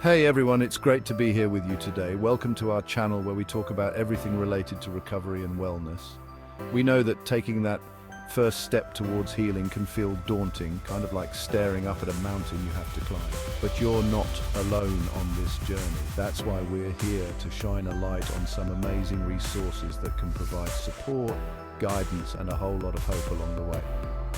Hey everyone, it's great to be here with you today. Welcome to our channel where we talk about everything related to recovery and wellness. We know that taking that first step towards healing can feel daunting, kind of like staring up at a mountain you have to climb. But you're not alone on this journey. That's why we're here to shine a light on some amazing resources that can provide support, guidance, and a whole lot of hope along the way.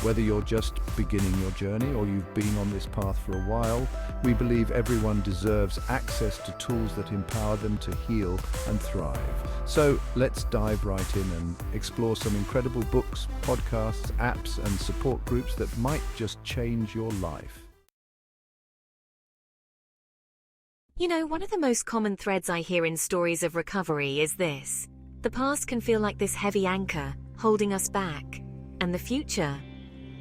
Whether you're just beginning your journey or you've been on this path for a while, we believe everyone deserves access to tools that empower them to heal and thrive. So let's dive right in and explore some incredible books, podcasts, apps, and support groups that might just change your life. You know, one of the most common threads I hear in stories of recovery is this. The past can feel like this heavy anchor, holding us back. And the future?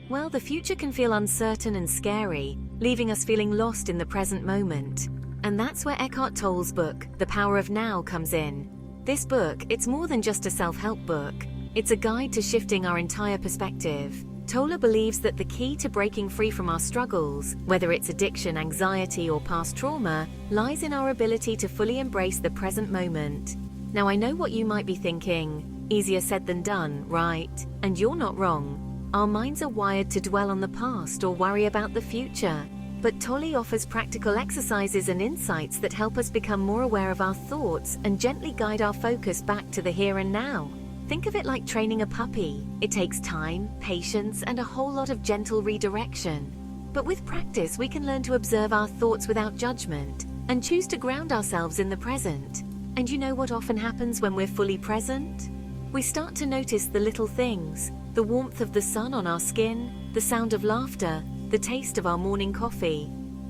Well, the future can feel uncertain and scary, leaving us feeling lost in the present moment. And that's where Eckhart Tolle's book, The Power of Now, comes in. This book, it's more than just a self-help book. It's a guide to shifting our entire perspective. Tolle believes that the key to breaking free from our struggles, whether it's addiction, anxiety, or past trauma, lies in our ability to fully embrace the present moment. Now, I know what you might be thinking. Easier said than done, right? And you're not wrong. Our minds are wired to dwell on the past or worry about the future. But Tolle offers practical exercises and insights that help us become more aware of our thoughts and gently guide our focus back to the here and now. Think of it like training a puppy. It takes time, patience, and a whole lot of gentle redirection. But with practice, we can learn to observe our thoughts without judgment and choose to ground ourselves in the present. And you know what often happens when we're fully present? We start to notice the little things, the warmth of the sun on our skin, the sound of laughter, the taste of our morning coffee.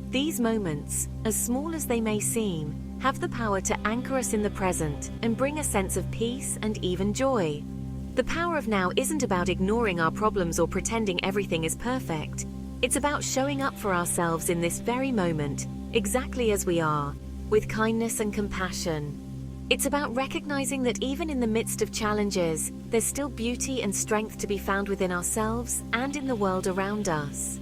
These moments, as small as they may seem, have the power to anchor us in the present and bring a sense of peace and even joy. The power of now isn't about ignoring our problems or pretending everything is perfect. It's about showing up for ourselves in this very moment, exactly as we are, with kindness and compassion. It's about recognizing that even in the midst of challenges, there's still beauty and strength to be found within ourselves and in the world around us.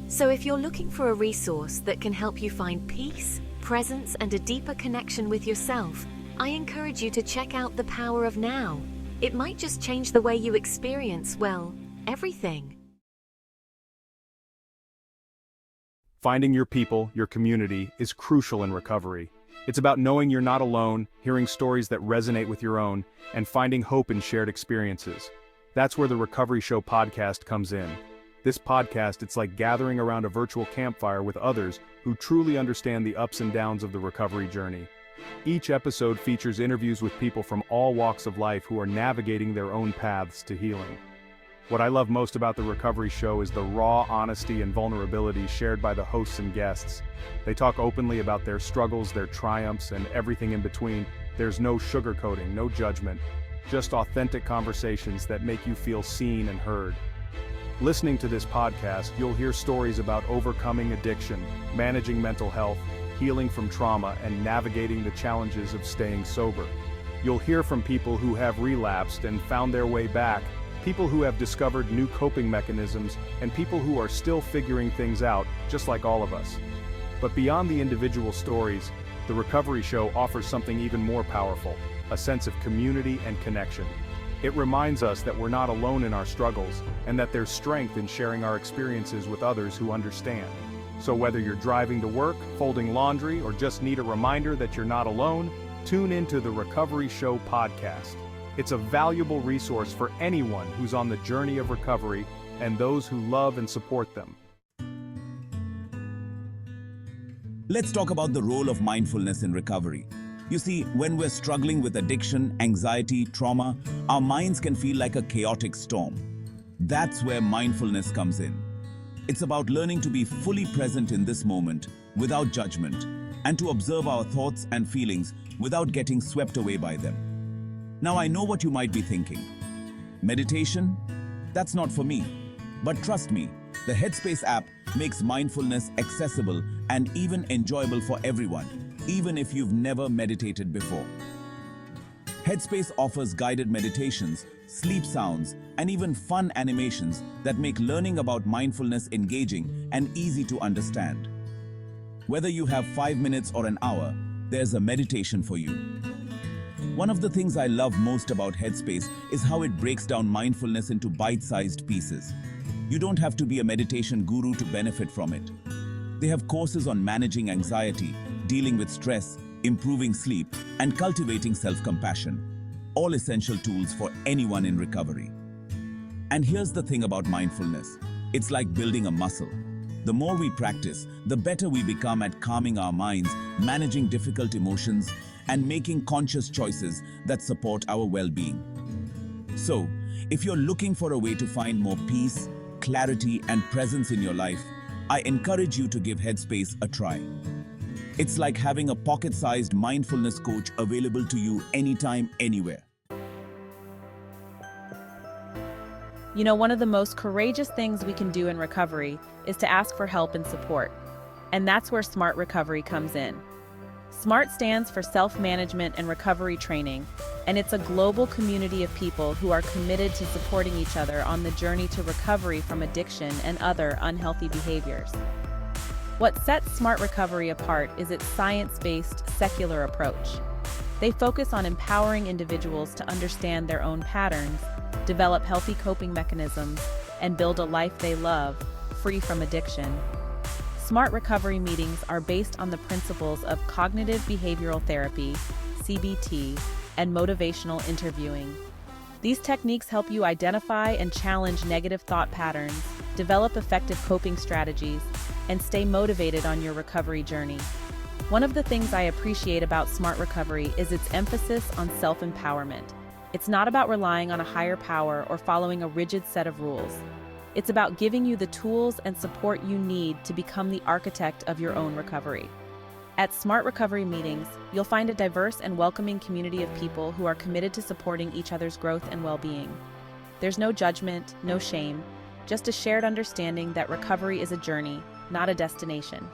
So if you're looking for a resource that can help you find peace, presence, and a deeper connection with yourself, I encourage you to check out The Power of Now. It might just change the way you experience, well, everything. Finding your people, your community, is crucial in recovery. It's about knowing you're not alone, hearing stories that resonate with your own, and finding hope in shared experiences. That's where the Recovery Show podcast comes in. This podcast, it's like gathering around a virtual campfire with others who truly understand the ups and downs of the recovery journey. Each episode features interviews with people from all walks of life who are navigating their own paths to healing. What I love most about the Recovery Show is the raw honesty and vulnerability shared by the hosts and guests. They talk openly about their struggles, their triumphs, and everything in between. There's no sugarcoating, no judgment, just authentic conversations that make you feel seen and heard. Listening to this podcast, you'll hear stories about overcoming addiction, managing mental health, healing from trauma, and navigating the challenges of staying sober. You'll hear from people who have relapsed and found their way back, people who have discovered new coping mechanisms, and people who are still figuring things out, just like all of us. But beyond the individual stories, the Recovery Show offers something even more powerful, a sense of community and connection. It reminds us that we're not alone in our struggles, and that there's strength in sharing our experiences with others who understand. So whether you're driving to work, folding laundry, or just need a reminder that you're not alone, tune into the Recovery Show podcast. It's a valuable resource for anyone who's on the journey of recovery and those who love and support them. Let's talk about the role of mindfulness in recovery. You see, when we're struggling with addiction, anxiety, trauma, our minds can feel like a chaotic storm. That's where mindfulness comes in. It's about learning to be fully present in this moment without judgment, and to observe our thoughts and feelings without getting swept away by them. Now, I know what you might be thinking. Meditation? That's not for me. But trust me, the Headspace app makes mindfulness accessible and even enjoyable for everyone, even if you've never meditated before. Headspace offers guided meditations, sleep sounds, and even fun animations that make learning about mindfulness engaging and easy to understand. Whether you have 5 minutes or an hour, there's a meditation for you. One of the things I love most about Headspace is how it breaks down mindfulness into bite-sized pieces. You don't have to be a meditation guru to benefit from it. They have courses on managing anxiety, dealing with stress, improving sleep, and cultivating self-compassion. All essential tools for anyone in recovery. And here's the thing about mindfulness. It's like building a muscle. The more we practice, the better we become at calming our minds, managing difficult emotions, and making conscious choices that support our well-being. So, if you're looking for a way to find more peace, clarity, and presence in your life, I encourage you to give Headspace a try. It's like having a pocket-sized mindfulness coach available to you anytime, anywhere. You know, one of the most courageous things we can do in recovery is to ask for help and support. And that's where Smart Recovery comes in. SMART stands for Self-Management and Recovery Training, and it's a global community of people who are committed to supporting each other on the journey to recovery from addiction and other unhealthy behaviors. What sets Smart Recovery apart is its science-based, secular approach. They focus on empowering individuals to understand their own patterns, develop healthy coping mechanisms, and build a life they love, free from addiction. Smart Recovery meetings are based on the principles of cognitive behavioral therapy, CBT, and motivational interviewing. These techniques help you identify and challenge negative thought patterns, develop effective coping strategies, and stay motivated on your recovery journey. One of the things I appreciate about Smart Recovery is its emphasis on self-empowerment. It's not about relying on a higher power or following a rigid set of rules. It's about giving you the tools and support you need to become the architect of your own recovery. At Smart Recovery meetings, you'll find a diverse and welcoming community of people who are committed to supporting each other's growth and well-being. There's no judgment, no shame, just a shared understanding that recovery is a journey, not a destination.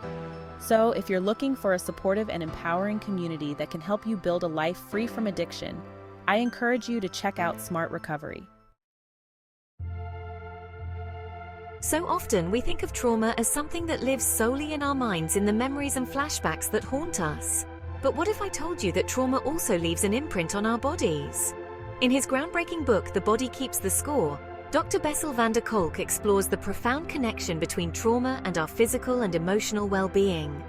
So, if you're looking for a supportive and empowering community that can help you build a life free from addiction, I encourage you to check out Smart Recovery. So often we think of trauma as something that lives solely in our minds in the memories and flashbacks that haunt us. But what if I told you that trauma also leaves an imprint on our bodies? In his groundbreaking book, The Body Keeps the Score, Dr. Bessel van der Kolk explores the profound connection between trauma and our physical and emotional well-being.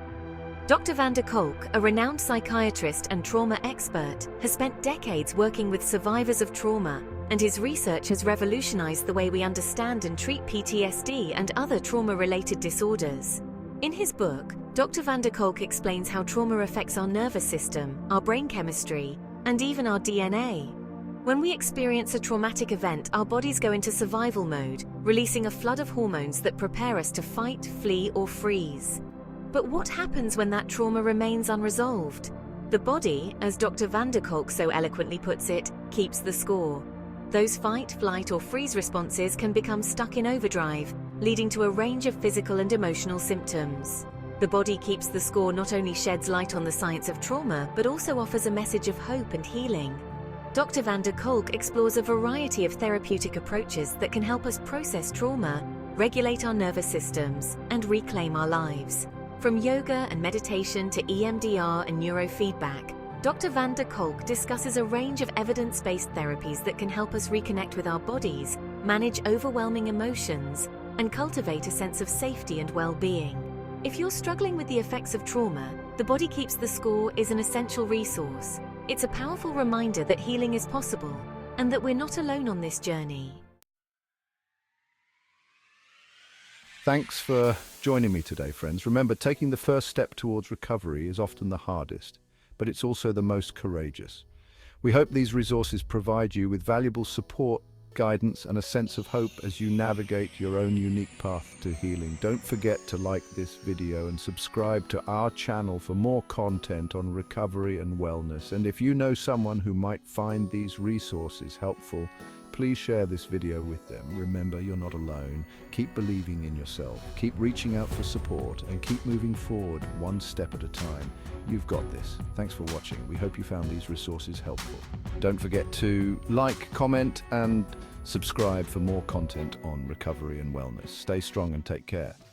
Dr. van der Kolk, a renowned psychiatrist and trauma expert, has spent decades working with survivors of trauma, and his research has revolutionized the way we understand and treat PTSD and other trauma-related disorders. In his book, Dr. van der Kolk explains how trauma affects our nervous system, our brain chemistry, and even our DNA. When we experience a traumatic event, our bodies go into survival mode, releasing a flood of hormones that prepare us to fight, flee, or freeze. But what happens when that trauma remains unresolved? The body, as Dr. van der Kolk so eloquently puts it, keeps the score. Those fight, flight, or freeze responses can become stuck in overdrive, leading to a range of physical and emotional symptoms. The Body Keeps the Score not only sheds light on the science of trauma, but also offers a message of hope and healing. Dr. van der Kolk explores a variety of therapeutic approaches that can help us process trauma, regulate our nervous systems, and reclaim our lives. From yoga and meditation to EMDR and neurofeedback, Dr. van der Kolk discusses a range of evidence-based therapies that can help us reconnect with our bodies, manage overwhelming emotions, and cultivate a sense of safety and well-being. If you're struggling with the effects of trauma, The Body Keeps the Score is an essential resource. It's a powerful reminder that healing is possible and that we're not alone on this journey. Thanks for joining me today, friends. Remember, taking the first step towards recovery is often the hardest, but it's also the most courageous. We hope these resources provide you with valuable support, guidance, and a sense of hope as you navigate your own unique path to healing. Don't forget to like this video and subscribe to our channel for more content on recovery and wellness. And if you know someone who might find these resources helpful, please share this video with them. Remember, you're not alone. Keep believing in yourself, keep reaching out for support, and keep moving forward one step at a time. You've got this. Thanks for watching. We hope you found these resources helpful. Don't forget to like, comment, and subscribe for more content on recovery and wellness. Stay strong and take care.